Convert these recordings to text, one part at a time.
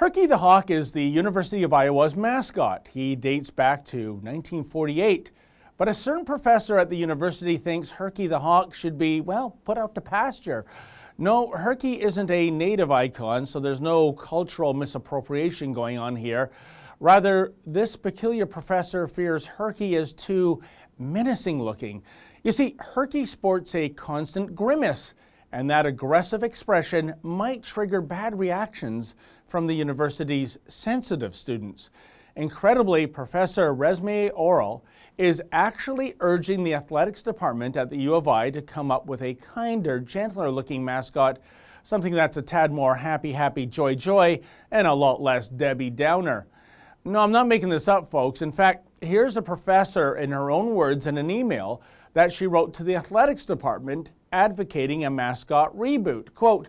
Herky the Hawk is the University of Iowa's mascot. He dates back to 1948. But a certain professor at the university thinks Herky the Hawk should be, well, put out to pasture. No, Herky isn't a native icon, so there's no cultural misappropriation going on here. Rather, this peculiar professor fears Herky is too menacing looking. You see, Herky sports a constant grimace, and that aggressive expression might trigger bad reactions from the university's sensitive students. Incredibly, Professor Resme Oral is actually urging the athletics department at the U of I to come up with a kinder, gentler looking mascot, something that's a tad more happy, happy, joy, joy, and a lot less Debbie Downer. No, I'm not making this up, folks. In fact, here's a professor in her own words in an email that she wrote to the athletics department advocating a mascot reboot. Quote,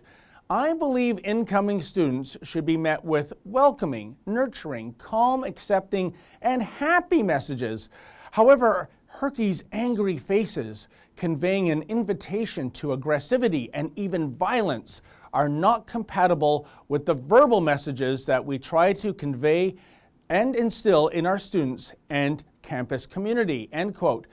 I believe incoming students should be met with welcoming, nurturing, calm, accepting, and happy messages. However, Herky's angry faces, conveying an invitation to aggressivity and even violence, are not compatible with the verbal messages that we try to convey and instill in our students and campus community. End quote.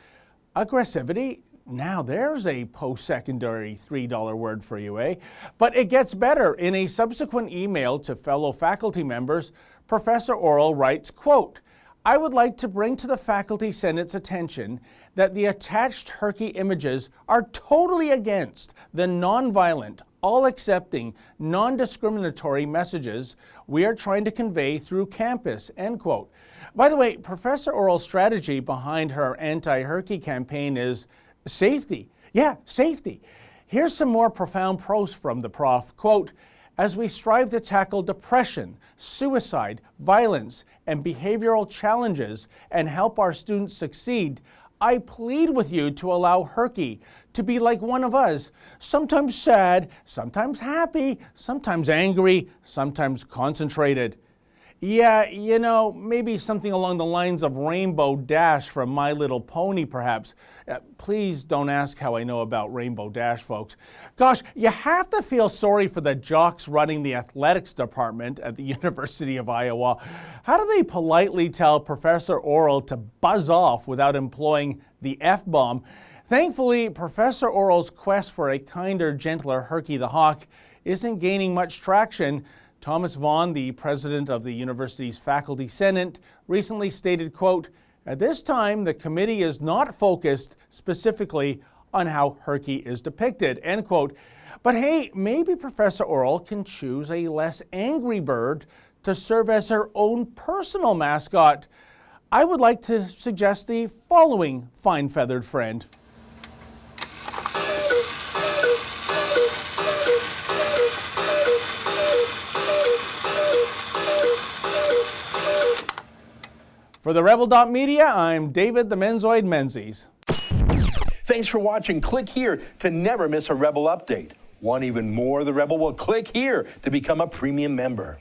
Aggressivity? Now there's a post-secondary $3 word for you, eh? But it gets better. In a subsequent email to fellow faculty members, Professor Oral writes, quote, I would like to bring to the Faculty Senate's attention that the attached Herky images are totally against the nonviolent, all-accepting, non-discriminatory messages we are trying to convey through campus, end quote. By the way, Professor Oral's strategy behind her anti-Herky campaign is safety. Yeah, safety. Here's some more profound prose from the prof. Quote, as we strive to tackle depression, suicide, violence, and behavioral challenges and help our students succeed, I plead with you to allow Herky to be like one of us, sometimes sad, sometimes happy, sometimes angry, sometimes concentrated. Yeah, you know, maybe something along the lines of Rainbow Dash from My Little Pony, perhaps. Please don't ask how I know about Rainbow Dash, folks. Gosh, you have to feel sorry for the jocks running the athletics department at the University of Iowa. How do they politely tell Professor Oral to buzz off without employing the F-bomb? Thankfully, Professor Oral's quest for a kinder, gentler Herky the Hawk isn't gaining much traction. Thomas Vaughn, the president of the university's Faculty Senate, recently stated, quote, at this time, the committee is not focused specifically on how Herky is depicted, end quote. But hey, maybe Professor Oral can choose a less angry bird to serve as her own personal mascot. I would like to suggest the following fine-feathered friend. For the Rebel.media, I'm David the Menzoid Menzies. Thanks for watching. Click here to never miss a Rebel update. Want even more of the Rebel? Well, click here to become a premium member.